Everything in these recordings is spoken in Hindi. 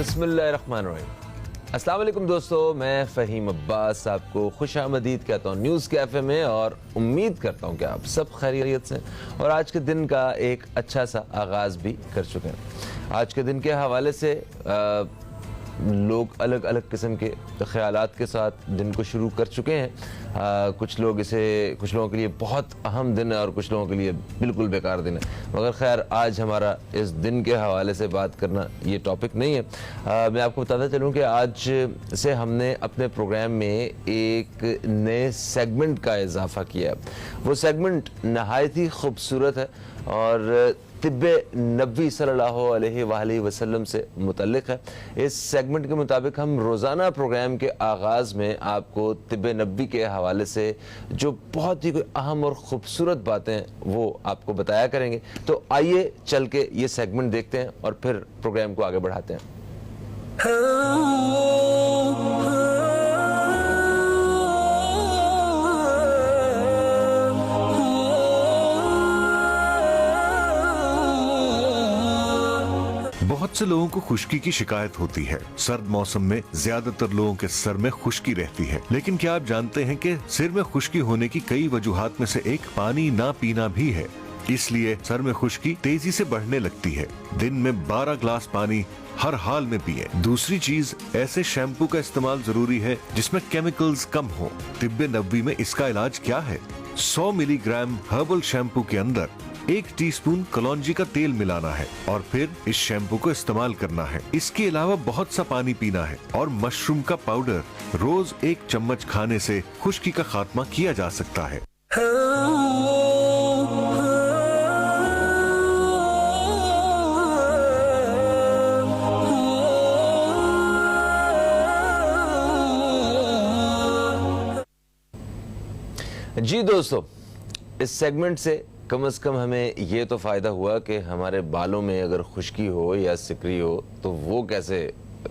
बिस्मिल्लाहिर्रहमानिर्रहीम। अस्सलाम वालेकुम दोस्तों, मैं फ़हीम अब्बास आपको खुशामदीद कहता हूँ न्यूज़ कैफ़े में, और उम्मीद करता हूँ कि आप सब खैरियत से और आज के दिन का एक अच्छा सा आगाज़ भी कर चुके हैं। आज के दिन के हवाले से लोग अलग अलग किस्म के ख़यालात के साथ दिन को शुरू कर चुके हैं। कुछ लोगों के लिए बहुत अहम दिन है और कुछ लोगों के लिए बिल्कुल बेकार दिन है, मगर खैर आज हमारा इस दिन के हवाले से बात करना ये टॉपिक नहीं है। मैं आपको बताता चलूँ कि आज से हमने अपने प्रोग्राम में एक नए सेगमेंट का इजाफ़ा किया है। वो सेगमेंट नहायत ही खूबसूरत है और तिब्बे नबी सल्लल्लाहु अलैहि वसल्लम से मुतल्लिक़ है। इस सेगमेंट के मुताबिक हम रोज़ाना प्रोग्राम के आगाज़ में आपको तिब्बे नबी के हवाले से जो बहुत ही अहम और ख़ूबसूरत बातें हैं वो आपको बताया करेंगे। तो आइए चल के ये सेगमेंट देखते हैं और फिर प्रोग्राम को आगे बढ़ाते हैं। बहुत से लोगों को खुश्की की शिकायत होती है। सर्द मौसम में ज्यादातर लोगों के सर में खुश्की रहती है, लेकिन क्या आप जानते हैं कि सिर में खुश्की होने की कई वजूहात में से एक पानी ना पीना भी है। इसलिए सर में खुश्की तेजी से बढ़ने लगती है। दिन में 12 ग्लास पानी हर हाल में पिए। दूसरी चीज, ऐसे शैम्पू का इस्तेमाल जरूरी है जिसमें केमिकल्स कम हो। तिब्बे नबवी में इसका इलाज क्या है? 100 मिलीग्राम हर्बल शैम्पू के अंदर 1 टीस्पून कलौंजी का तेल मिलाना है और फिर इस शैम्पू को इस्तेमाल करना है। इसके अलावा बहुत सा पानी पीना है और मशरूम का पाउडर रोज 1 चम्मच खाने से खुश्की का खात्मा किया जा सकता है। जी दोस्तों, इस सेगमेंट से कम से कम हमें ये तो फ़ायदा हुआ कि हमारे बालों में अगर खुश्की हो या सिकरी हो तो वो कैसे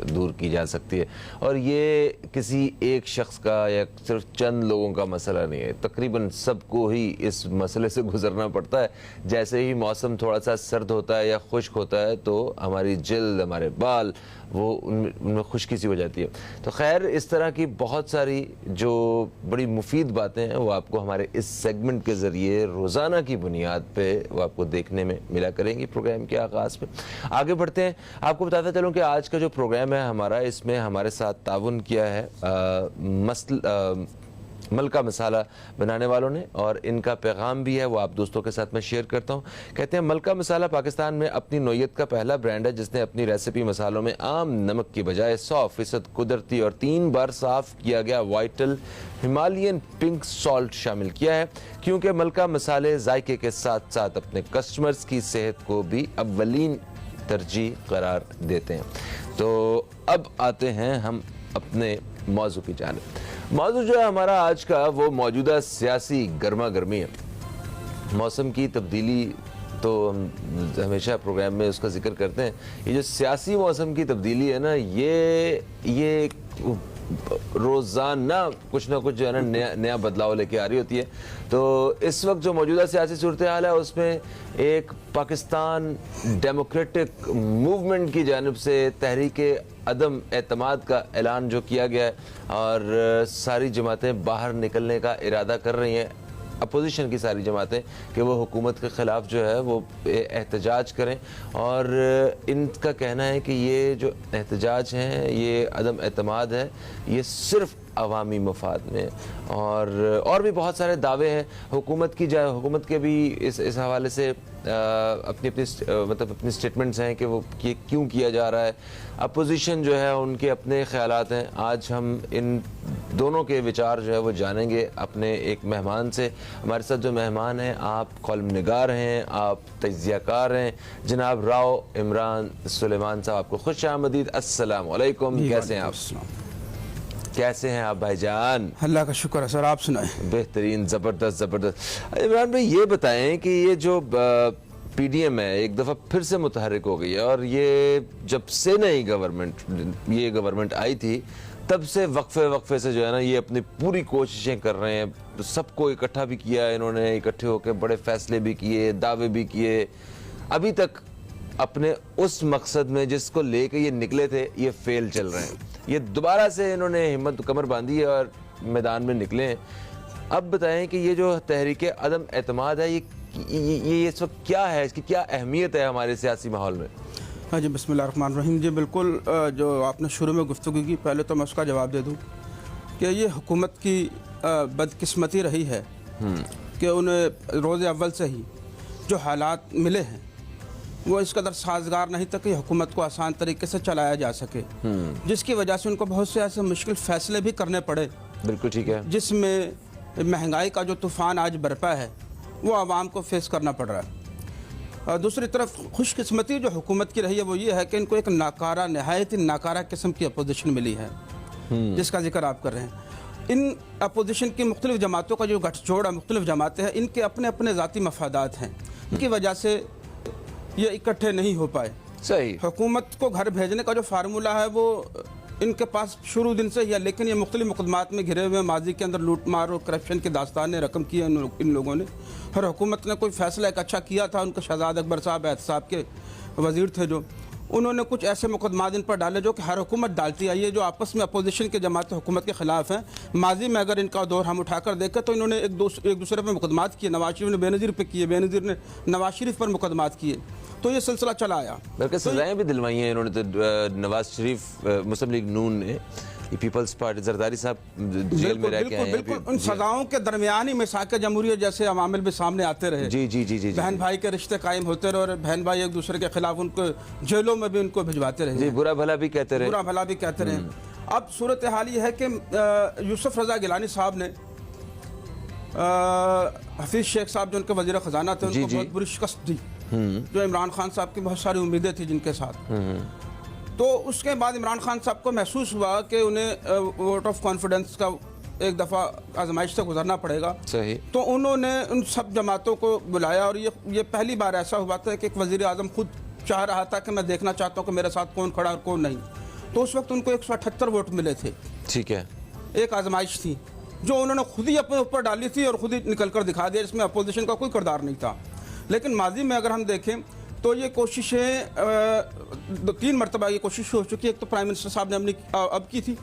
दूर की जा सकती है। और ये किसी एक शख्स का या सिर्फ चंद लोगों का मसला नहीं है, तकरीबन सबको ही इस मसले से गुजरना पड़ता है। जैसे ही मौसम थोड़ा सा सर्द होता है या खुश्क होता है तो हमारी जिल्द, हमारे बाल, वो उनमें खुश्की सी हो जाती है। तो खैर, इस तरह की बहुत सारी जो बड़ी मुफीद बातें हैं वो आपको हमारे इस सेगमेंट के ज़रिए रोज़ाना की बुनियाद पे वो आपको देखने में मिला करेंगी प्रोग्राम के आगाज़ पे। आगे बढ़ते हैं। आपको बताता चलूँ कि आज का जो प्रोग्राम है हमारा, इसमें हमारे साथ ताउन किया है मलका मसाला बनाने वालों ने, और इनका पैगाम भी है वो आप दोस्तों के साथ मैं शेयर करता हूँ। कहते हैं, मलका मसाला पाकिस्तान में अपनी नोयत का पहला ब्रांड है जिसने अपनी रेसिपी मसालों में आम नमक की बजाय 100% कुदरती और 3 बार साफ किया गया वाइटल हिमालयन पिंक सॉल्ट शामिल किया है, क्योंकि मलका मसाले जायके के साथ साथ अपने कस्टमर्स की सेहत को भी अव्वलीन तरजीह करार देते हैं। तो अब आते हैं हम अपने मौजू की जानिब। मौजू जो है हमारा आज का वो मौजूदा सियासी गर्मा गर्मी है। मौसम की तब्दीली तो हम हमेशा प्रोग्राम में उसका जिक्र करते हैं। ये जो सियासी मौसम की तब्दीली है ना, ये रोज़ाना कुछ ना कुछ जो है ना नया बदलाव लेके आ रही होती है। तो इस वक्त जो मौजूदा सियासी सूरत हाल है उसमें एक पाकिस्तान डेमोक्रेटिक मूवमेंट की जानिब से तहरीके अदम एतमाद का ऐलान जो किया गया है और सारी जमातें बाहर निकलने का इरादा कर रही हैं, अपोजिशन की सारी जमातें, कि वो हुकूमत के ख़िलाफ़ जो है वो एहतजाज करें। और इनका कहना है कि ये जो एहतजाज हैं, ये अदम एतमाद है, ये सिर्फ़ अवामी मफाद में। और भी बहुत सारे दावे हैं हुकूमत के भी इस हवाले से अपनी स्टेटमेंट्स हैं कि वो क्यों किया जा रहा है। अपोजिशन जो है उनके अपने ख़यालात हैं। आज हम इन दोनों के विचार जो है वो जानेंगे अपने एक मेहमान से। हमारे साथ जो मेहमान हैं, आप कॉलम निगार हैं, आप तज्ज़ियाकार हैं, जनाब राव इमरान सुलेमान साहब, आपको खुश आमदीद। अस्सलाम वालेकुम, कैसे हैं आप? कैसे हैं आप भाईजान? अल्लाह का शुक्र है सर, आप सुनाएं। बेहतरीन, ज़बरदस्त। इमरान भाई, ये बताएं कि ये जो पीडीएम है एक दफ़ा फिर से मुतहर्रिक हो गई है, और ये जब से नई गवर्नमेंट आई थी तब से वक्फे से जो है ना ये अपनी पूरी कोशिशें कर रहे हैं। सबको इकट्ठा भी किया इन्होंने, इकट्ठे होकर बड़े फैसले भी किए, दावे भी किए। अभी तक अपने उस मकसद में जिसको लेके ये निकले थे ये फेल चल रहे हैं। ये दोबारा से इन्होंने हिम्मत कमर बांधी है और मैदान में निकले हैं। अब बताएं कि ये जो तहरीक अदम एतमाद है ये इस वक्त क्या है, इसकी क्या अहमियत है हमारे सियासी माहौल में? हाँ जी, बिस्मिल्लाहिर्रहमानिर्रहीम जी। बिल्कुल जो आपने शुरू में गुफ्तगू की, पहले तो मैं उसका जवाब दे दूँ कि ये हुकूमत की बदकिस्मती रही है कि उन्हें रोज़ अव्वल से ही जो हालात मिले हैं वो इस कदर साजगार नहीं था कि हुकूमत को आसान तरीके से चलाया जा सके, जिसकी वजह से उनको बहुत से ऐसे मुश्किल फ़ैसले भी करने पड़े। बिल्कुल ठीक है। जिसमें महंगाई का जो तूफ़ान आज बरपा है वो आवाम को फेस करना पड़ रहा है। और दूसरी तरफ खुशकिस्मती जो हुकूमत की रही है वो ये है कि इनको एक नाकारा, नहायत ही नाकारा किस्म की अपोजिशन मिली है, जिसका जिक्र आप कर रहे हैं। इन अपोजिशन की मुख्तलिफ जमातों का जो गठजोड़ है, मुख्तलिफ जमातें हैं, इनके अपने अपने ज़ाती मफादात हैं, इनकी वजह से ये इकट्ठे नहीं हो पाए। सही। हुकूमत को घर भेजने का जो फार्मूला है वो इनके पास शुरू दिन से ही है, लेकिन ये मुख्तलिफ मुकदमात में घिरे हुए, माजी के अंदर लूट मार और करप्शन की दास्तानें रकम की है इन लोगों ने। हर हुकूमत ने कोई फैसला एक अच्छा किया था, उनके शहजाद अकबर साहब एहतसाब के वज़ीर थे, जो उन्होंने कुछ ऐसे मुकदमात इन पर डाले जो कि हर हुकूमत डालती आई है, जो आपस में अपोजिशन के जमात हुकूमत के ख़िलाफ़ हैं। माजी में अगर इनका दौर हम उठाकर देखें तो इन्होंने एक दूसरे पर मुकदमात किए। नवाज शरीफ ने बेनज़ीर पे किए, बेनज़ीर ने नवाज शरीफ पर मुकदमात किए, तो ये सिलसिला चला आया। बल्कि सजाएं भी दिलवाई हैं इन्होंने तो। नवाज शरीफ, मुस्लिम लीग नून ने, पीपल्स पार्टी, जरदारी साहब जेल में रह के आए हैं। बिल्कुल उन सजाओं के दरमियान ही मिसाक जमहूरियत जैसे अवामिल भी सामने आते रहे। जी जी जी जी। बहन भाई के रिश्ते कायम होते रहे और बहन भाई एक दूसरे के खिलाफ उनको जेलों में भी उनको भिजवाते रहे। जी, बुरा भला भी कहते रहे। बुरा भला भी कहते रहे। अब सूरत हाल ये है कि यूसुफ रजा गिलानी साहब ने हफीज शेख साहब जो उनके वजीर खजाना थे, उनको बहुत बुरी शिकस्त दी, जो इमरान खान साहब की बहुत सारी उम्मीदें थी जिनके साथ। तो उसके बाद इमरान खान साहब को महसूस हुआ कि उन्हें वोट ऑफ कॉन्फिडेंस का एक दफ़ा आजमाइश से गुजरना पड़ेगा। सही। तो उन्होंने उन सब जमातों को बुलाया और ये पहली बार ऐसा हुआ था कि एक वज़ीर आज़म खुद चाह रहा था कि मैं देखना चाहता हूँ कि मेरे साथ कौन खड़ा और कौन नहीं। तो उस वक्त उनको 178 वोट मिले थे। ठीक है। एक आजमाइश थी जो उन्होंने खुद ही अपने ऊपर डाली थी और खुद ही निकल कर दिखा दिया, जिसमें अपोजिशन का कोई किरदार नहीं था। लेकिन माजी में अगर हम देखें तो ये कोशिशें 3 मरतबा ये कोशिश हो चुकी है। एक तो प्राइम मिनिस्टर साहब ने अपनी अब की थी,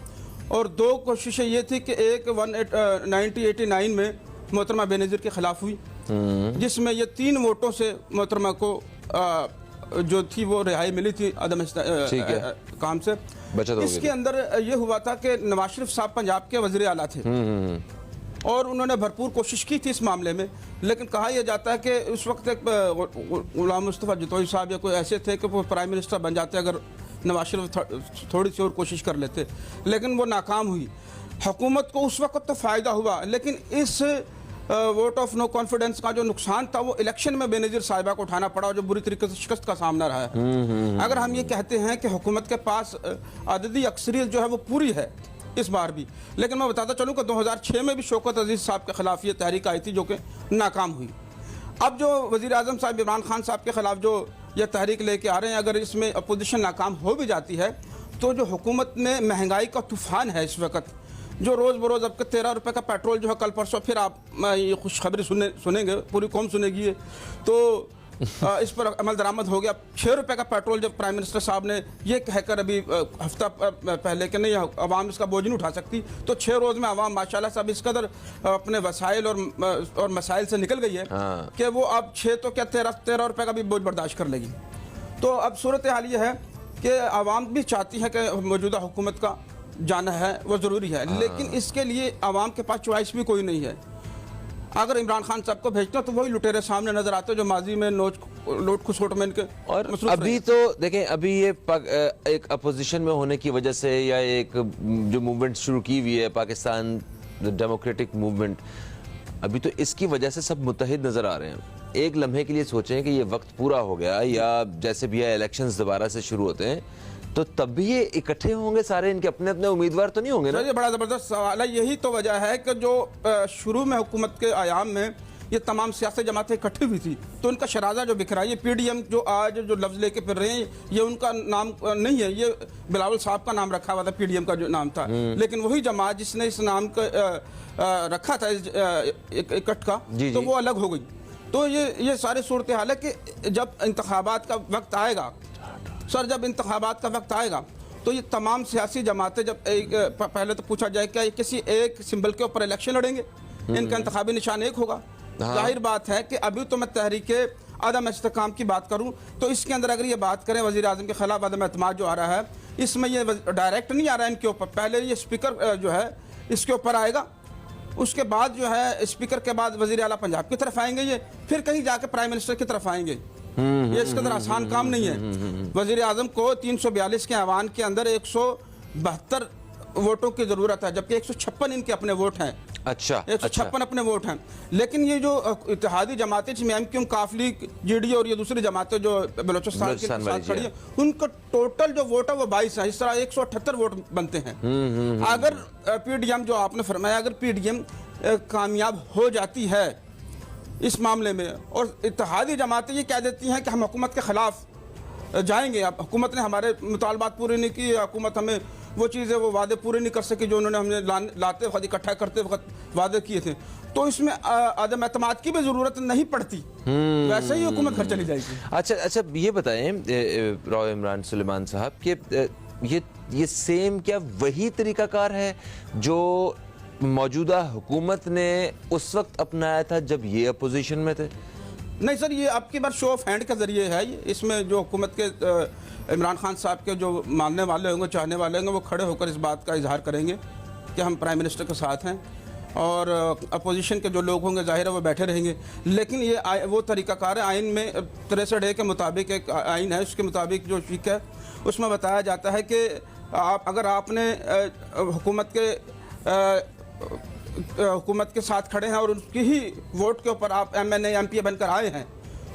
और 2 कोशिशें ये थी कि एक 1989 में मोहतरमा बेनज़ीर के ख़िलाफ़ हुई, जिसमें ये 3 वोटों से मोहतरमा को जो थी वो रिहाई मिली थी अदम काम से। इसके अंदर ये हुआ था कि नवाज शरीफ साहब पंजाब के वज़ीर आला थे और उन्होंने भरपूर कोशिश की थी इस मामले में, लेकिन कहा यह जाता है कि उस वक्त एक गुलाम मुस्तफ़ा जतोई साहब या कोई ऐसे थे कि वो प्राइम मिनिस्टर बन जाते अगर नवाज शरीफ थोड़ी सी और कोशिश कर लेते, लेकिन वो नाकाम हुई। हुकूमत को उस वक्त तो फ़ायदा हुआ, लेकिन इस वोट ऑफ नो कॉन्फिडेंस का जो नुकसान था वो इलेक्शन में बेनज़ीर साहिबा को उठाना पड़ा, और जो बुरी तरीके से शिकस्त का सामना रहा है। अगर हम ये कहते हैं कि हुकूमत के पास अददी अक्सरियत जो है वो पूरी है इस बार भी, लेकिन मैं बताता चलूँ कि 2006 में भी शौकत अजीज़ साहब के ख़िलाफ़ ये तहरीक आई थी जो कि नाकाम हुई। अब जो वज़ीर आज़म साहब इमरान खान साहब के ख़िलाफ़ जो ये तहरीक लेके आ रहे हैं, अगर इसमें अपोजिशन नाकाम हो भी जाती है तो जो हुकूमत में महंगाई का तूफ़ान है इस वक्त, जो रोज़ बरोज़ अब 13 रुपये का पेट्रोल जो है, कल परसों फिर आप ये खुशखबरी सुनेंगे, पूरी कौम सुनेगी ये, तो इस पर अमल दरामद हो गया। 6 रुपये का पेट्रोल जब प्राइम मिनिस्टर साहब ने ये कहकर अभी हफ्ता पहले कि नहीं अवाम इसका बोझ नहीं उठा सकती, तो 6 रोज़ में अवाम माशाल्लाह सब इस कदर अपने वसाइल और मसाइल से निकल गई है कि वो अब 6 तो क्या 13 रुपये का भी बोझ बर्दाश्त कर लेगी। तो अब सूरत हाल ये है कि अवाम भी चाहती है कि मौजूदा हुकूमत का जाना है वो ज़रूरी है, लेकिन इसके लिए अवाम के पास चॉइस भी कोई नहीं है। अगर इमरान खान साहब को भेजते तो वही लुटेरे सामने नजर आते जो माजी में लोट खुसोट में इनके। और अभी तो देखें, अभी ये एक अपोजिशन में होने की वजह से या एक जो मूवमेंट शुरू की हुई है पाकिस्तान डेमोक्रेटिक मूवमेंट, अभी तो इसकी वजह से सब मुत्तहिद नजर आ रहे हैं। एक लम्हे के लिए सोचें कि ये वक्त पूरा हो गया या जैसे भी इलेक्शंस दोबारा से शुरू होते हैं तो तब भी ये इकट्ठे होंगे सारे, इनके अपने अपने उम्मीदवार तो नहीं होंगे ना? ये बड़ा ज़बरदस्त सवाल है। यही तो वजह है कि जो शुरू में हुकूमत के आयाम में ये तमाम सियासी जमातें इकट्ठी हुई थी तो उनका शराजा जो बिखरा, ये PDM जो आज जो लफ्ज़ लेके फिर रहे हैं ये उनका नाम नहीं है, ये बिलावल साहब का नाम रखा हुआ था, PDM का जो नाम था, लेकिन वही जमात जिसने इस नाम का रखा था इकट्ठ का, तो वो अलग हो गई। तो ये सारी सूरत हाल है कि जब इंतखाबात का वक्त आएगा सर, जब इंतखाबात का वक्त आएगा तो ये तमाम सियासी जमातें जब पहले तो पूछा जाए क्या ये किसी एक सिंबल के ऊपर इलेक्शन लड़ेंगे, इनका इंतखाबी निशान एक होगा। जाहिर बात है कि अभी तो मैं तहरीके अदम इस्तेकाम की बात करूं तो इसके अंदर अगर ये बात करें वज़ीर आज़म के खिलाफ अदम एतमाद जो आ रहा है, इसमें ये डायरेक्ट नहीं आ रहा है इनके ऊपर, पहले ये स्पीकर जो है इसके ऊपर आएगा, उसके बाद जो है स्पीकर के बाद वज़ीर आला पंजाब की तरफ आएंगे, ये फिर कहीं जाके प्राइम मिनिस्टर की तरफ आएंगे। ये इसके अंदर आसान काम नहीं है। वज़ीर आज़म को 342 के ऐवान के अंदर 172 वोटों की ज़रूरत है, जबकि 156 इनके अपने वोट हैं। अच्छा, 156 अपने वोट हैं। लेकिन ये जो इत्तेहादी जमातें जिसमें एमक्यूएम, काफली, जीडी और ये दूसरी जमातें जो बलोचिस्तान के साथ खड़ी है, उनका टोटल जो वोट है वो 22 है। इस तरह 178 वोट बनते हैं। अगर पीडीएम जो आपने फरमाया, अगर पीडीएम कामयाब हो जाती है इस मामले में और इत्तेहादी जमातें ये कह देती हैं कि हम हुकूमत के खिलाफ जाएंगे, अब हुकूमत ने हमारे मुतालबात पूरे नहीं किए, हुकूमत हमें वो चीज़ें वो वादे पूरे नहीं कर सकी जो उन्होंने हमने लाते वक्त इकट्ठा करते वक्त वादे किए थे, तो इसमें आदम एतमाद की भी ज़रूरत नहीं पड़ती, वैसे ही हुकूमत घर चली जाएगी। अच्छा, ये बताएं राव इमरान सुलेमान साहब कि ये सेम क्या वही तरीकाकार है जो मौजूदा हुकूमत ने उस वक्त अपनाया था जब ये अपोजिशन में थे? नहीं सर, ये आपकी बात शो ऑफ हैंड के ज़रिए है। इसमें जो हुकूमत के इमरान खान साहब के जो मानने वाले होंगे, चाहने वाले होंगे, वो खड़े होकर इस बात का इजहार करेंगे कि हम प्राइम मिनिस्टर के साथ हैं, और अपोजिशन के जो लोग होंगे जाहिर है वो बैठे रहेंगे। लेकिन ये वो तरीक़ाकार है, आइन में 63A के मुताबिक एक आइन है, उसके मुताबिक जो फ़िक़्ह है उसमें बताया जाता है कि अगर आपने हुकूमत के साथ खड़े हैं और उसकी ही वोट के ऊपर आप MNA MPA बनकर आए हैं,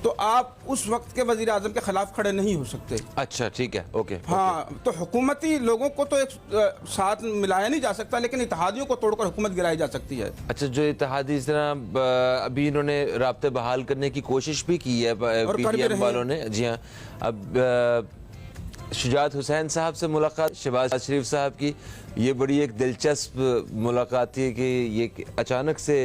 तो आप उस वक्त के वज़ीर आज़म के खिलाफ खड़े नहीं हो सकते। अच्छा, ठीक है, ओके। हाँ, तो हुकूमती लोगों को तो एक साथ मिलाया नहीं जा सकता, लेकिन इत्तेहादियों को तोड़कर हुकूमत गिराई जा सकती है। अच्छा, जो इत्तेहादी इस तरह अभी इन्होंने राब्ते बहाल करने की कोशिश भी की है पीटीएम वालों ने। जी हाँ, अब शुजात हुसैन साहब से मुलाकात, शहबाज शरीफ साहब की, ये बड़ी एक दिलचस्प मुलाकात थी कि ये अचानक से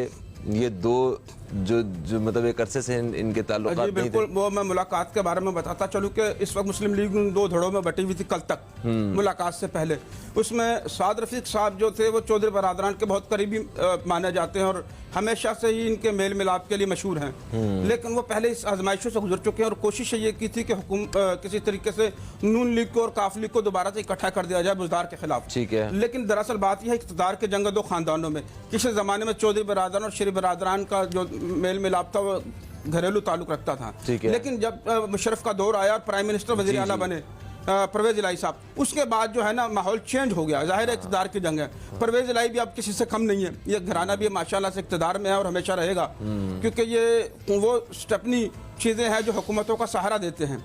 ये दो जो मतलब एक अरसे से इनके ताल्लुकात नहीं थे। बिल्कुल, वो मैं मुलाकात के बारे में बताता चलूँ कि इस वक्त मुस्लिम लीग दो धड़ों में बटी हुई थी कल तक, मुलाकात से पहले। उसमें साद रफीक साहब जो थे वो चौधरी बरादरान के बहुत करीबी माने जाते हैं और हमेशा से ही इनके मेल मिलाप के लिए मशहूर हैं। लेकिन वो पहले इस आजमाइशों से गुजर चुके हैं और कोशिश ये की थी कि किसी तरीके से नून लीग को और काफ लीग को दोबारा से इकट्ठा कर दिया जाए बुज़दार के खिलाफ। ठीक है, लेकिन दरअसल बात यह है इक़्तिदार के जंग दो खानदानों में, किसी ज़माने में चौधरी बरादरान और शरीफ बरादरान का जो मेल मिलाप था वो घरेलू ताल्लुक रखता था। लेकिन जब मुशर्रफ का दौर आया और प्राइम मिनिस्टर वज़ीर आला बने परवेज़ इलाही साहब, उसके बाद जो है ना माहौल चेंज हो गया। जाहिर है इक़्तिदार की जंग है, परवेज़ इलाही भी अब किसी से कम नहीं है, ये घराना भी माशाल्लाह से इक़्तिदार में है और हमेशा रहेगा, क्योंकि ये वो स्टेपनी चीज़ें हैं जो हुकूमतों का सहारा देते हैं।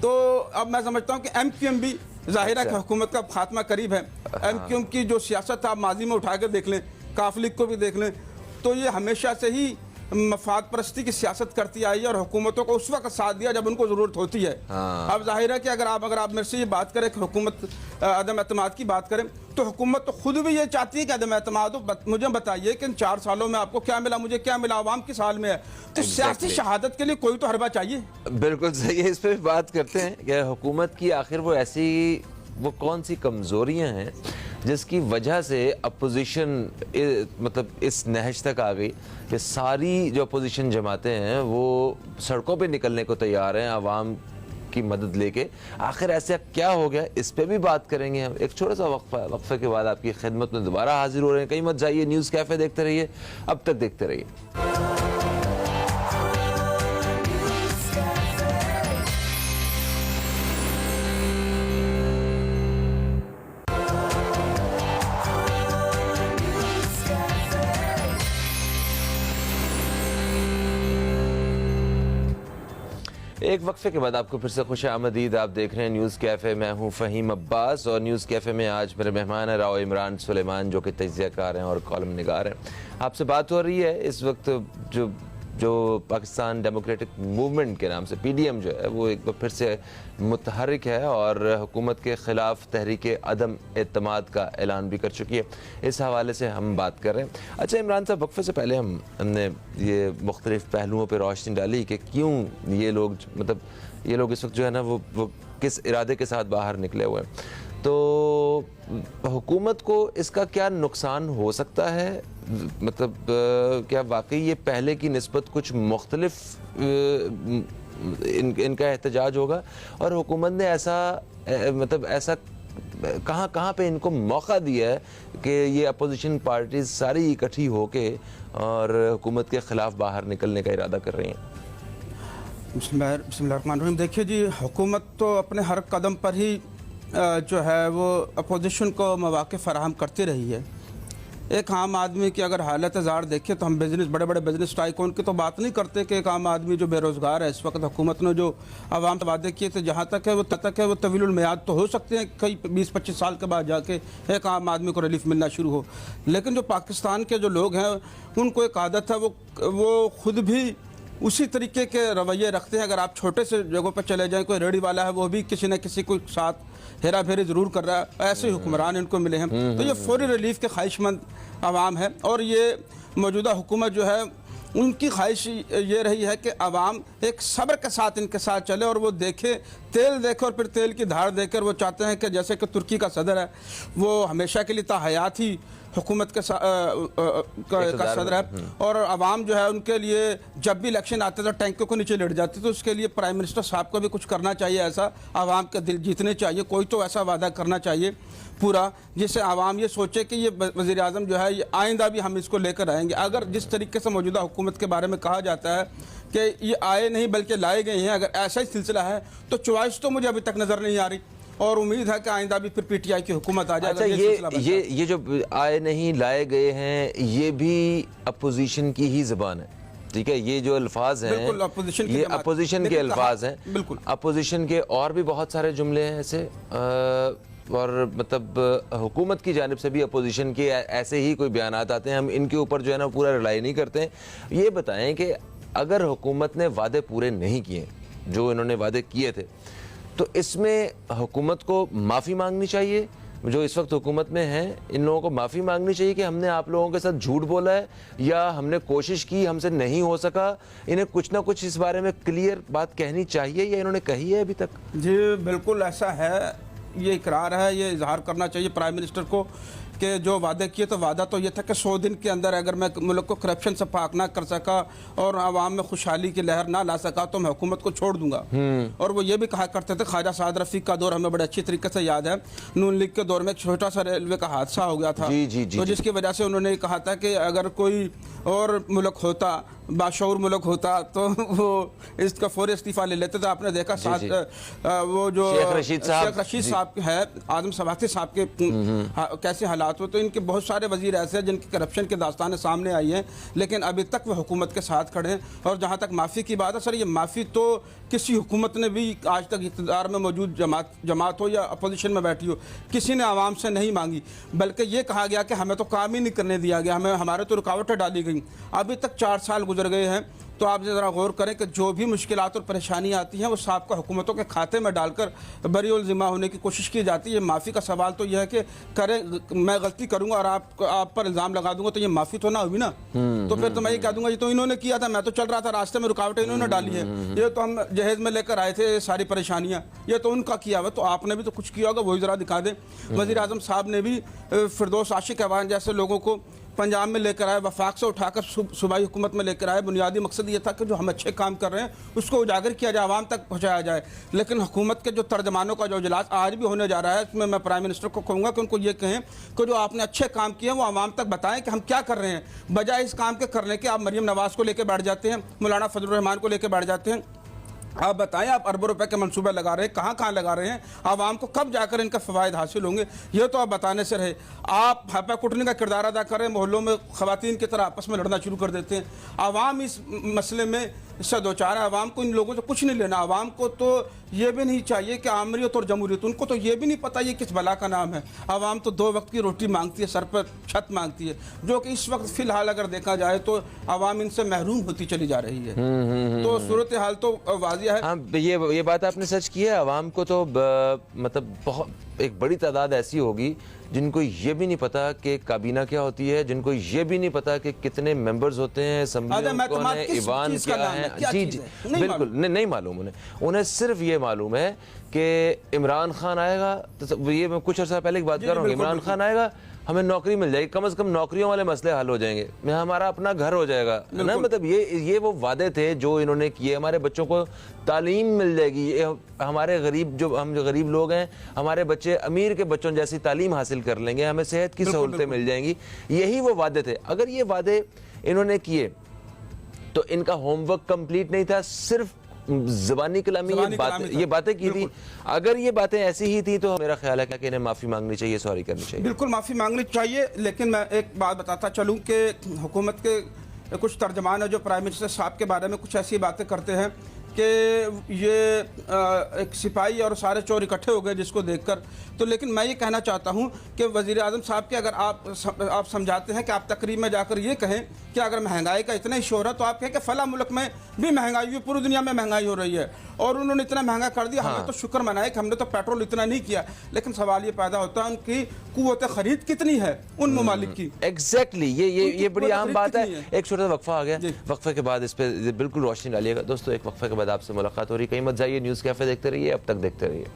तो अब मैं समझता हूँ कि MQM भी जाहिर है कि हुकूमत का खात्मा करीब है। MQM की जो सियासत आप माजी में उठा कर देख लें, काफ लीग को भी देख लें, तो ये हमेशा से ही मफाद परस्ती की सियासत करती आई है और हुकूमतों को उस वक्त साथ दिया जब उनको ज़रूरत होती है। अब जाहिर है कि अगर आप मेरे से ये बात करें कि हुकूमत अदम एतमाद की बात करें, तो हुकूमत तो खुद भी ये चाहती है कि अदम एतमाद हो। मुझे बताइए कि इन 4 सालों में आपको क्या मिला, मुझे क्या मिला, आवाम किस हाल में है, तो सियासी शहादत के लिए कोई तो हरबा चाहिए। बिल्कुल सही है, इस पर बात करते हैं कि हुकूमत की आखिर वो कौन सी कमज़ोरियाँ हैं जिसकी वजह से अपोजिशन मतलब इस नहज तक आ गई कि सारी जो अपोजिशन जमातें हैं वो सड़कों पे निकलने को तैयार हैं आवाम की मदद लेके। आखिर ऐसा क्या हो गया, इस पे भी बात करेंगे हम। एक छोटा सा वक्फे के बाद आपकी खिदमत में दोबारा हाजिर हो रहे हैं। कहीं मत जाइए, न्यूज़ कैफ़े देखते रहिए, अब तक देखते रहिए। एक वक्फे के बाद आपको फिर से खुश आमदीद। आप देख रहे हैं न्यूज़ कैफ़े, मैं हूं फ़हीम अब्बास और न्यूज़ कैफ़े में आज मेरे मेहमान हैं राव इमरान सुलेमान जो कि तज्ज़ियाकार हैं और कॉलम निगार हैं। आपसे बात हो रही है इस वक्त जो जो पाकिस्तान डेमोक्रेटिक मूवमेंट के नाम से PDM जो है वो एक बार फिर से मुतहरिक है और हुकूमत के ख़िलाफ़ तहरीक अदम एतमाद का ऐलान भी कर चुकी है। इस हवाले से हम बात कर रहे हैं। अच्छा इमरान साहब, वक्फे से पहले हमने ये मुख्तलिफ़ पहलुओं पर रोशनी डाली कि क्यों ये लोग ये लोग इस वक्त जो है ना वो किस इरादे के साथ बाहर निकले हुए हैं। तो हुकूमत को इसका क्या नुकसान हो सकता है? क्या वाकई ये पहले की निस्बत कुछ मुख्तलिफ इनका एहतजाज होगा और हुकूमत ने ऐसा कहाँ पे इनको मौका दिया है कि ये अपोजिशन पार्टीज सारी इकट्ठी होके और हुकूमत के ख़िलाफ़ बाहर निकलने का इरादा कर रही हैं? बिस्मिल्लाहिर्रहमानिर्रहीम। देखिए जी, हुकूमत तो अपने हर कदम पर ही जो है वो अपोजिशन को मौक़े फ़राहम करती रही है। एक आम आदमी की अगर हालत ज़ार देखें तो हम बड़े बड़े बिजनेस टाइकून की तो बात नहीं करते कि एक आम आदमी जो बेरोज़गार है इस वक्त, हुकूमत ने जो आवाम से वादे किए थे जहाँ तक है वो तवीलुल मियाद तो हो सकते हैं, कई 20-25 साल के बाद जाके एक आम आदमी को रिलीफ मिलना शुरू हो। लेकिन जो पाकिस्तान के जो लोग हैं उनको एक आदत है, वो खुद भी उसी तरीके के रवैये रखते हैं। अगर आप छोटे से जगहों पर चले जाएं, कोई रेडी वाला है वो भी किसी न किसी को साथ हेरा फेरी ज़रूर कर रहा है, ऐसे ही हुक्मरान इनको मिले हैं। तो ये फौरी रिलीफ के ख्वाहिशमंद आवाम है और ये मौजूदा हुकूमत जो है उनकी ख्वाहिश ये रही है कि आवाम एक सब्र के साथ इनके साथ चले और वो देखे, तेल देखे और फिर तेल की धार देकर वो चाहते हैं कि जैसे कि तुर्की का सदर है वो हमेशा के लिए ताहयात ही हुकूमत के का सदर है और आवाम जो है उनके लिए जब भी इलेक्शन आते तो टैंकों को नीचे लेट जाती, तो उसके लिए प्राइम मिनिस्टर साहब को भी कुछ करना चाहिए, ऐसा आवाम के दिल जीतने चाहिए, कोई तो ऐसा वादा करना चाहिए पूरा जिससे आवाम ये सोचे कि ये वज़ीर आज़म जो है ये आइंदा भी हम इसको लेकर आएंगे। अगर जिस तरीके से मौजूदा हुकूमत के बारे में कहा जाता है कि ये आए नहीं बल्कि लाए गए हैं, अगर ऐसा ही सिलसिला है तो चॉइस तो मुझे अभी तक नज़र नहीं आ रही और उम्मीद है कि आइंदा भी फिर PTI की हुकूमत आ जाए। अच्छा, ये जो आए नहीं लाए गए हैं ये भी अपोजिशन की ही ज़बान है, ठीक है? ये जो अल्फाज हैं ये अपोजिशन के अल्फाज हैं। बिल्कुल अपोजिशन के और भी बहुत सारे जुमले हैं ऐसे और हुकूमत की जानिब से भी अपोजिशन के ऐसे ही कोई बयानात आते हैं। हम इनके ऊपर जो है ना पूरा रिलाई नहीं करते हैं। ये बताएं कि अगर हुकूमत ने वादे पूरे नहीं किए जो इन्होंने वादे किए थे तो इसमें हुकूमत को माफ़ी मांगनी चाहिए? जो इस वक्त हुकूमत में हैं इन लोगों को माफ़ी मांगनी चाहिए कि हमने आप लोगों के साथ झूठ बोला है या हमने कोशिश की हमसे नहीं हो सका? इन्हें कुछ ना कुछ इस बारे में क्लियर बात कहनी चाहिए या इन्होंने कही है अभी तक? जी बिल्कुल ऐसा है, ये इकरार है, ये इजहार करना चाहिए प्राइम मिनिस्टर को कि जो वादे किए तो वादा तो ये था कि 100 दिन के अंदर अगर मैं मुल्क को करप्शन से पाक ना कर सका और आवाम में खुशहाली की लहर ना ला सका तो मैं हुकूमत को छोड़ दूंगा। और वो ये भी कहा करते थे, ख्वाजा साद रफ़ीक का दौर हमें बड़े अच्छी तरीके से याद है, नून लीग के दौर में एक छोटा सा रेलवे का हादसा हो गया था तो जिसकी वजह से उन्होंने कहा था कि अगर कोई और मुल्क होता, बाशऊर मुल्क होता तो वो इसका फौरी इस्तीफ़ा ले लेते थे। आपने देखा साथ वो जो शेख रशीद साहब है, आजम सवाती साहब के कैसे हालात हो, तो इनके बहुत सारे वजीर ऐसे हैं जिनकी करप्शन के दास्तानें सामने आई हैं लेकिन अभी तक वह हुकूमत के साथ खड़े हैं। और जहाँ तक माफ़ी की बात है सर, ये माफ़ी तो किसी हुकूमत ने भी आज तक इक़्तिदार में मौजूद जमात हो या अपोजिशन में बैठी हो किसी ने आवाम से नहीं मांगी, बल्कि ये कहा गया कि हमें तो काम ही नहीं करने दिया गया, हमारे तो रुकावटें डाली गई। अभी तक 4 साल गुजर गए हैं तो आप ज़रा गौर करें कि जो भी मुश्किलात और परेशानी आती हैं वो साबका हुकूमतों के खाते में डालकर बरी ज़िम्मा होने की कोशिश की जाती है। माफ़ी का सवाल तो यह है कि करें मैं गलती करूंगा और आप पर इल्ज़ाम लगा दूंगा तो ये माफ़ी तो ना हुई ना, तो फिर तो मैं ये कह दूंगा ये तो इन्होंने किया था, मैं तो चल रहा था रास्ते में, रुकावटें इन्होंने डाली है, ये तो हम जहेज़ में लेकर आए थे सारी परेशानियाँ, ये तो उनका किया हुआ, तो आपने भी तो कुछ किया होगा, वही ज़रा दिखा दें। वज़ीर आज़म साहब ने भी फिरदौस आशिक अवान जैसे लोगों को पंजाब में लेकर आए, वफाक से उठाकर सूबाई हुकूमत में लेकर आए। बुनियादी मकसद ये था कि जो हम अच्छे काम कर रहे हैं उसको उजागर किया जाए, आवाम तक पहुँचाया जाए। लेकिन हुकूमत के जो तर्जमानों का जो इजलास आज भी होने जा रहा है उसमें मैं प्राइम मिनिस्टर को कहूँगा कि उनको ये कहें कि जो आपने अच्छे काम किए हैं वो आवाम तक बताएं कि हम क्या कर रहे हैं, बजाय इस काम के करने के आप मरीम नवाज़ को लेकर बैठ जाते हैं, मौलाना फजलुर रहमान को लेकर बैठ जाते हैं। आप बताएं आप अरबों रुपए के मंसूबे लगा रहे हैं, कहाँ कहाँ लगा रहे हैं, आवाम को कब जाकर इनका फ़वाइद हासिल होंगे, ये तो आप बताने से रहे। आप हापा कुटने का किरदार अदा कर रहे हैं, मोहल्लों में ख़वातीन की तरह आपस में लड़ना शुरू कर देते हैं। आवाम इस मसले में इससे दो चार है, आवाम को इन लोगों से कुछ नहीं लेना, आवाम को तो ये भी नहीं चाहिए कि आमरीत और जमहूरियत, उनको तो ये भी नहीं पता ये किस बला का नाम है। आवाम तो 2 वक्त की रोटी मांगती है, सर पर छत मांगती है, जो कि इस वक्त फिलहाल अगर देखा जाए तो आवाम इनसे महरूम होती चली जा रही है। तो सूरत हाल तो वाजिया है। हाँ, ये बात आपने सच की है। आवाम को तो मतलब बहुत एक बड़ी तादाद ऐसी होगी जिनको ये भी नहीं पता कि काबीना क्या होती है, जिनको ये भी नहीं पता कि कितने मेंबर्स होते हैं, असेंबली कौन है, ईवान क्या है। जी जी बिल्कुल नहीं मालूम उन्हें सिर्फ ये मालूम है कि इमरान खान आएगा। तो ये मैं कुछ अर्सा पहले की बात कर रहा हूँ, इमरान खान आएगा हमें नौकरी मिल जाएगी, कम से कम नौकरियों वाले मसले हल हो जाएंगे, हमारा अपना घर हो जाएगा ना। मतलब ये वो वादे थे जो इन्होंने किए। हमारे बच्चों को तालीम मिल जाएगी, हमारे गरीब हम जो गरीब लोग हैं, हमारे बच्चे अमीर के बच्चों जैसी तालीम हासिल कर लेंगे, हमें सेहत की सहूलतें मिल जाएंगी। यही वो वादे थे। अगर ये वादे इन्होंने किए तो इनका होमवर्क कंप्लीट नहीं था, सिर्फ ज़बानी कलामी ये बातें की थी। अगर ये बातें ऐसी ही थी तो मेरा ख्याल है कि इन्हें माफ़ी मांगनी चाहिए, सॉरी करनी चाहिए। बिल्कुल माफ़ी मांगनी चाहिए। लेकिन मैं एक बात बताता चलूँ कि हुकूमत के कुछ तर्जमान है जो प्राइम मिनिस्टर साहब के बारे में कुछ ऐसी बातें करते हैं कि ये एक सिपाही और सारे चोर इकट्ठे हो गए जिसको देखकर। तो लेकिन मैं ये कहना चाहता हूँ कि वज़ीर आज़म साहब के अगर आप समझाते हैं कि आप तकरीब में जाकर ये कहें कि अगर महंगाई का इतना ही शोर है तो आप कहें कि फ़ला मुल्क में भी महंगाई हुई, पूरी दुनिया में महंगाई हो रही है और उन्होंने इतना महंगा कर दिया। हमने तो शुक्र मनाया कि हमने तो पेट्रोल इतना नहीं किया। लेकिन सवाल ये पैदा होता है उनकी कुव्वत ख़रीद कितनी है उन ममालिक की। एग्जैक्टली ये बड़ी अहम बात है। एक छोटा सा वक्फा आ गया, वक्फे के बाद इस पर बिल्कुल रोशनी डालिएगा। दोस्तों एक वक्फे के बाद आपसे मुलाकात हो रही, कहीं मत जाइए, न्यूज़ कैफे देखते रहिए, अब तक देखते रहिए।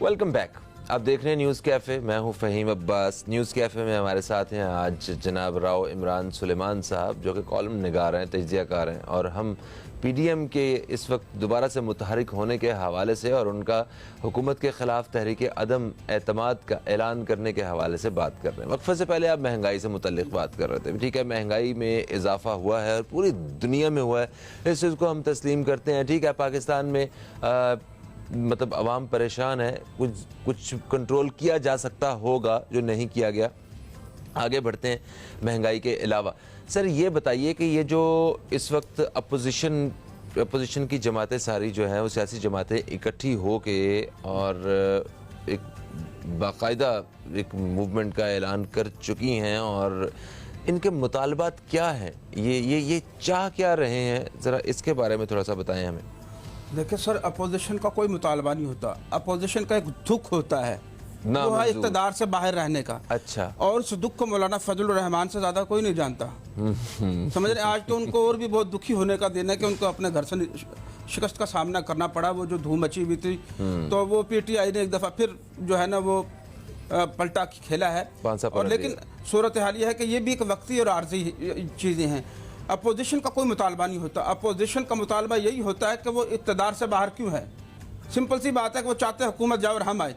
Welcome back. आप देख रहे हैं न्यूज़ कैफ़े, मैं हूं फ़हीम अब्बास। न्यूज़ कैफ़े में हमारे साथ हैं आज जनाब राव इमरान सुलेमान साहब, जो कि कॉलम निगार हैं, तज्ज़ियाकार हैं, और हम पीडीएम के इस वक्त दोबारा से मुतहरिक होने के हवाले से और उनका हुकूमत के ख़िलाफ़ तहरीक अदम एतमाद का ऐलान करने के हवाले से बात कर रहे हैं। वक्फे से पहले आप महंगाई से मुतल्लिक़ बात कर रहे थे। ठीक है, महंगाई में इजाफ़ा हुआ है और पूरी दुनिया में हुआ है, इस चीज़ को हम तस्लीम करते हैं। ठीक है, पाकिस्तान में मतलब अवाम परेशान है, कुछ कंट्रोल किया जा सकता होगा जो नहीं किया गया। आगे बढ़ते हैं महंगाई के अलावा। सर ये बताइए कि ये जो इस वक्त अपोजिशन की जमातें सारी जो हैं, वो सियासी जमातें इकट्ठी हो के और एक बाकायदा एक मूवमेंट का ऐलान कर चुकी हैं, और इनके मुतालबात क्या हैं, ये चाह क्या रहे हैं, ज़रा इसके बारे में थोड़ा सा बताएं हमें। देखिए सर, अपोजिशन का कोई मुतालबा नहीं होता। अपोजिशन का एक दुख होता है, वो है इक़्तिदार से बाहर रहने का। अच्छा। और उस दुख को मौलाना फजलुर रहमान से ज़्यादा कोई नहीं जानता। समझ रहे, आज तो उनको और भी बहुत दुखी होने का दिन है कि उनको अपने घर से शिकस्त का सामना करना पड़ा। वो जो धूम मची हुई थी, तो वो पीटीआई ने एक दफ़ा फिर जो है ना वो पलटा खेला है। और लेकिन सूरत हाल ये है कि ये भी एक वक्ती और आर्जी चीज़ें हैं। अपोजिशन का कोई मुतालबा नहीं होता। अपोजिशन का मुतालबा यही होता है कि वो इक़्तिदार से बाहर क्यों है। सिंपल सी बात है कि वो चाहते हैं हुकूमत जाए और हम आए,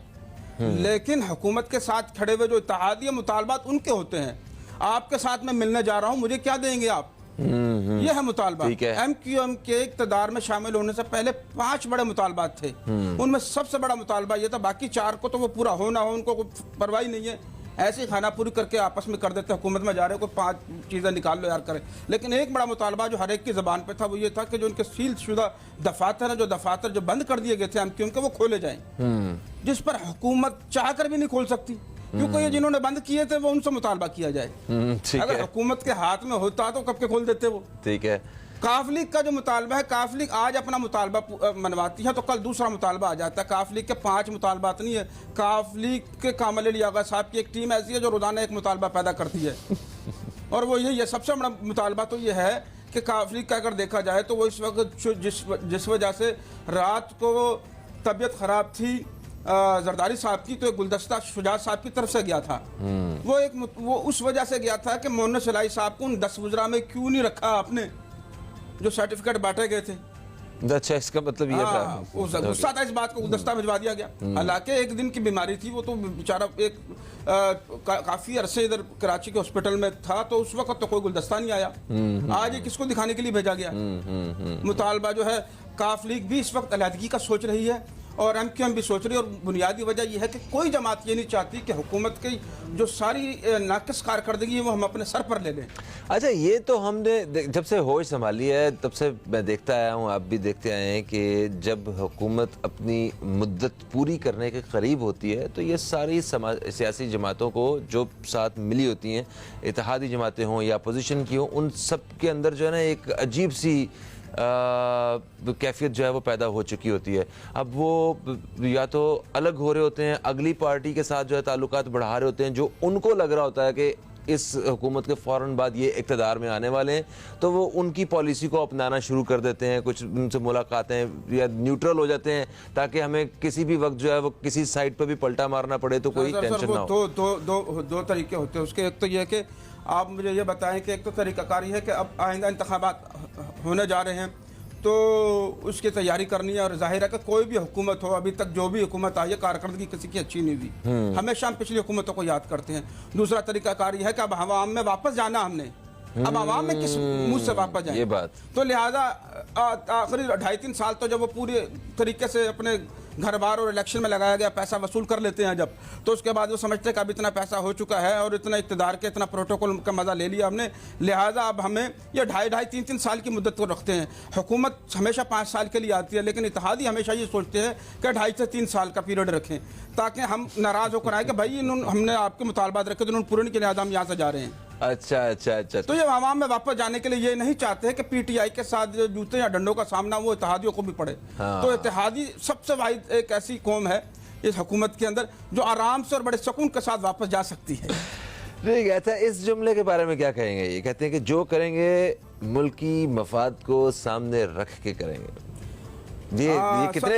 लेकिन हुकूमत के साथ खड़े हुए जो इत्तेहादिया मुतालबात उनके होते हैं। आपके साथ मैं मिलने जा रहा हूँ, मुझे क्या देंगे आप, ये है मुतालबा। MQM के इक़्तिदार में शामिल होने से पहले 5 बड़े मुतालबात थे, उनमें सबसे बड़ा मुतालबा ये था। बाकी 4 को तो वो पूरा हो ना हो उनको परवाह नहीं है, ऐसे ही खाना पूरी करके आपस में कर देते हैं। हुकूमत में जा रहे हो, कोई 5 चीज़ें निकाल लो यार करें। लेकिन एक बड़ा मुतालबा जो हर एक की ज़बान पे था वो ये था कि जो उनके सील शुदा दफातर हैं, जो दफातर जो बंद कर दिए गए थे MQM के, वो खोले जाएं, जिस पर हुकूमत चाह कर भी नहीं खोल सकती, क्योंकि ये जिन्होंने बंद किए थे वो उनसे मुतालबा किया जाए। अगर हुकूमत के हाथ में होता तो कब के खोल देते वो। ठीक है, काफ लीग का जो मुतालबा है, काफ लीग आज अपना मुतालबा मनवाती है तो कल दूसरा मुतालबा आ जाता है। काफ लीग के 5 मुतालबात नहीं है। काफ लीग के कामल लियाक़त साहब की एक टीम ऐसी है जो रोज़ाना एक मुतालबा पैदा करती है, और वो यही है। सबसे बड़ा मुतालबा तो ये है कि काफ लीग का अगर देखा जाए तो वो इस वक्त जिस वजह से रात को तबीयत ख़राब थी जरदारी साहब की, तो एक गुलदस्ता शुजात साहब की तरफ से गया था। वो उस वजह से गया था कि मोहन सलाई साहब को उन 10 वज़रा में क्यों नहीं रखा आपने, जो सर्टिफिकेट बांटे गए थे। अच्छा, इसका मतलब ये था। गुस्सा था इस बात को, गुलदस्ता भिजवा दिया गया। हालांकि एक दिन की बीमारी थी, वो तो बेचारा एक काफी अरसे इधर कराची के हॉस्पिटल में था, तो उस वक्त तो कोई गुलदस्ता नहीं आया। आज ये किसको दिखाने के लिए भेजा गया? मुतालबा जो है काफ लीग भी इस वक्त अलहदगी का सोच रही है और MQM भी सोच रही है, और बुनियादी वजह यह है कि कोई जमात ये नहीं चाहती कि हुकूमत की जो सारी नाकिस कारकर्दगी है वो हम अपने सर पर ले लें। अच्छा, ये तो हमने जब से होश संभाली है तब से मैं देखता आया हूँ, आप भी देखते आए हैं कि जब हुकूमत अपनी मुद्दत पूरी करने के करीब होती है तो ये सारी सियासी जमातों को जो साथ मिली होती हैं, इत्तेहादी जमातें हों या अपोजिशन की हों, उन सब के अंदर जो है ना एक अजीब सी कैफियत जो है वो पैदा हो चुकी होती है। अब वो या तो अलग हो रहे होते हैं, अगली पार्टी के साथ जो है ताल्लुकात बढ़ा रहे होते हैं, जो उनको लग रहा होता है कि इस हुकूमत के फ़ौरन बाद ये इक़्तिदार में आने वाले हैं, तो वो उनकी पॉलिसी को अपनाना शुरू कर देते हैं, कुछ उनसे मुलाकातें या न्यूट्रल हो जाते हैं ताकि हमें किसी भी वक्त जो है वो किसी साइड पर भी पलटा मारना पड़े तो कोई टेंशन ना हो। दो तरीके होते हैं उसके। एक तो ये कि आप मुझे ये बताएं कि एक तो तरीक़ाकारी है कि अब आइंदा इंतखाबात होने जा रहे हैं तो उसकी तैयारी करनी है, और जाहिर है कि कोई भी हुकूमत हो, अभी तक जो भी हुकूमत आई है कारकर्दगी किसी की अच्छी नहीं हुई। हमेशा हम पिछली हुकूमतों को याद करते हैं। दूसरा तरीक़ाकार यह है कि अब आवाम में वापस जाना हमने, अब आवाम में किस मुँह से वापस जाए, ये बात। तो लिहाजा आखिरी 2.5-3 साल तो जब वो पूरे तरीके से अपने घर बार और इलेक्शन में लगाया गया पैसा वसूल कर लेते हैं जब, तो उसके बाद वो समझते हैं कि अब इतना पैसा हो चुका है और इतना इक़्तिदार के इतना प्रोटोकॉल का मज़ा ले लिया हमने, लिहाजा अब हमें ये 2.5-3 साल की मुद्दत को रखते हैं। हुकूमत हमेशा 5 साल के लिए आती है, लेकिन इत्तेहादी हमेशा ये सोचते हैं कि 2.5 से 3 साल का पीरियड रखें ताकि हम नाराज़ होकर आए कि भाई हमने आपके मुतालबात रखे तो उन्होंने पूरे नहीं किए, लिहाजा हम यहाँ से जा रहे हैं। अच्छा अच्छा अच्छा, तो ये आवाम में वापस जाने के लिए ये नहीं चाहते हैं कि PTI के साथ जो जूते या डंडों का सामना वो इत्तेहादियों को भी पड़े। तो इत्तेहादी सबसे वाहिद एक ऐसी कौम है इस हुकूमत के अंदर जो आराम से और बड़े सुकून के साथ वापस जा सकती है। ठीक है। अच्छा, इस जुमले के बारे में क्या कहेंगे? ये कहते हैं कि जो करेंगे मुल्की मफाद को सामने रख के करेंगे। ये कितने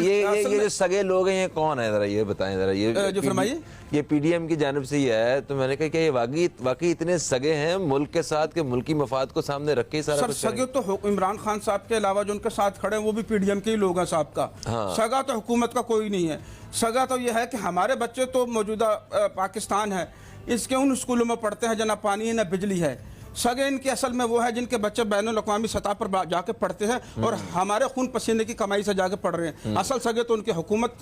ये जो सगे लोग हैं ये कौन है, जरा ये बताएं जरा। ये जो फरमाइए। ये PDM की जानिब से ही है, तो मैंने कहा कि ये वाकई इतने सगे हैं मुल्क के साथ के मुल्की मफाद को सामने रख के ही सारा कुछ सगे तो इमरान खान साहब के अलावा जो उनके साथ खड़े हैं वो भी PDM के ही लोग हैं साहब का। सगा तो हुकूमत का कोई नहीं है। सगा तो ये है कि हमारे बच्चे तो मौजूदा पाकिस्तान है, इसके उन स्कूलों में पढ़ते हैं जहाँ पानी है न बिजली है। सगे इनके असल में वो है जिनके बच्चे बैनुल-अक़वामी सतह पर जाके पढ़ते हैं और हमारे खून पसीने की कमाई से जाके पढ़ रहे हैं। असल सगे तो उनके हुकूमत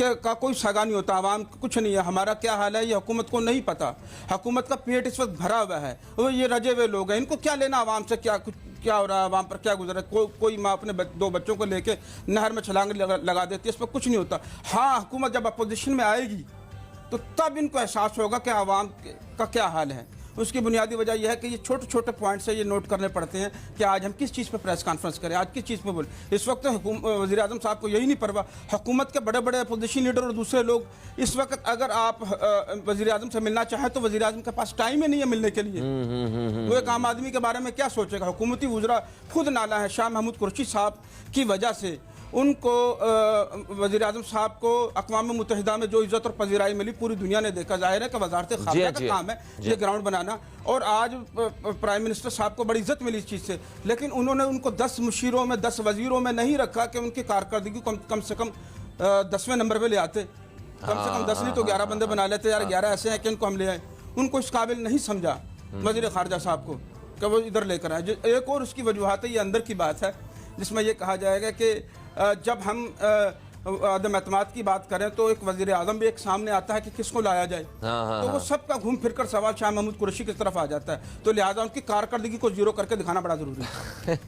का कोई सगा नहीं होता, आवाम कुछ नहीं है। हमारा क्या हाल है ये हुकूमत को नहीं पता। हुकूमत का पेट इस वक्त भरा हुआ है, वो ये रजे हुए लोग हैं, इनको क्या लेना आवाम से, क्या हो रहा है, आवाम पर क्या गुजर रहा है। कोई माँ अपने 2 बच्चों को लेके नहर में छलांग लगा देती है, इस पर कुछ नहीं होता। हाँ, हुकूमत जब अपोजिशन में आएगी तो तब इनको एहसास होगा कि आवाम का क्या हाल है। उसकी बुनियादी वजह यह है कि ये छोटे छोटे पॉइंट से ये नोट करने पड़ते हैं कि आज हम किस चीज़ पर प्रेस कॉन्फ्रेंस करें, आज किस चीज़ पर बोले। इस वक्त वज़ीर आज़म साहब को यही नहीं परवाह। हुकूमत के बड़े बड़े अपोजिशन लीडर और दूसरे लोग इस वक्त अगर आप वज़ीर आज़म से मिलना चाहें तो वज़ीर आज़म के पास टाइम ही नहीं है मिलने के लिए। वो एक आम आदमी के बारे में क्या सोचेगा। हुकूमती वज़रा खुद नाला है। शाह महमूद कुरैशी साहब की वजह से उनको वज़ीर आज़म साहब को अक़वाम मुत्तहिदा में जो इज़्ज़त और पज़ीराई मिली पूरी दुनिया ने देखा। ज़ाहिर है कि वज़ारत ख़ारिजा का काम है ये ग्राउंड बनाना, और आज प्राइम मिनिस्टर साहब को बड़ी इज़्ज़त मिली इस चीज़ से, लेकिन उन्होंने उनको 10 मुशीरों में 10 वज़ीरों में नहीं रखा कि उनकी कारकर्दगी कम से कम 10वें नंबर पर ले आते। कम से कम 10 नहीं तो 11 बंदे बना लेते। यार 11 ऐसे हैं कि इनको हम ले आए। उनको इस काबिल नहीं समझा वज़ीर ख़ारिजा साहब को कि वो इधर लेकर आए। एक और उसकी वजूहत है, ये अंदर की बात है जिसमें यह कहा जाएगा कि जब हम अदम एतमाद की बात करें तो एक वज़ीर आज़म भी एक सामने आता है कि किसको लाया जाए। तो वो सबका घूम फिर कर सवाल शाह महमूद कुरैशी की तरफ आ जाता है। तो लिहाजा उनकी कारकर्दगी को जीरो करके दिखाना बड़ा ज़रूरी है।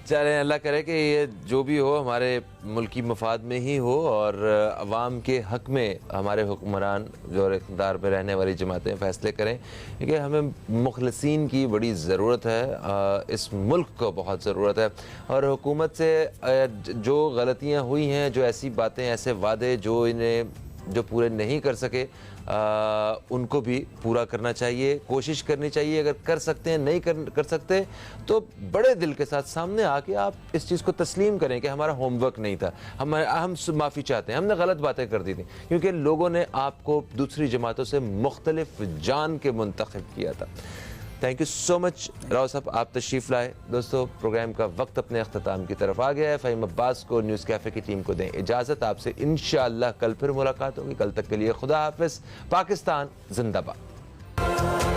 चलें, अल्लाह करे कि ये जो भी हो हमारे मुल्की मफाद में ही हो और अवाम के हक़ में हमारे हुक्मरान जो इक़्तिदार पर रहने वाली जमातें फ़ैसले करें, क्योंकि हमें मुखलसीन की बड़ी ज़रूरत है। इस मुल्क को बहुत ज़रूरत है, और हुकूमत से जो गलतियाँ हुई हैं, जो ऐसी बातें, ऐसे वादे जो पूरे नहीं कर सके, उनको भी पूरा करना चाहिए, कोशिश करनी चाहिए। अगर कर सकते हैं, नहीं कर सकते तो बड़े दिल के साथ सामने आके आप इस चीज़ को तस्लीम करें कि हमारा होमवर्क नहीं था, हम माफ़ी चाहते हैं, हमने गलत बातें कर दी थी, क्योंकि लोगों ने आपको दूसरी जमातों से मुख्तलिफ जान के मुंतखब किया था। Thank you so much Rao साहब, आप तशरीफ़ लाए। दोस्तों, प्रोग्राम का वक्त अपने अख्ताम की तरफ आ गया है। फ़हीम अब्बास को, न्यूज़ कैफ़े की टीम को दें इजाज़त। आपसे इंशाअल्लाह कल फिर मुलाकात होगी। कल तक के लिए खुदा हाफ़िज़। पाकिस्तान जिंदाबाद।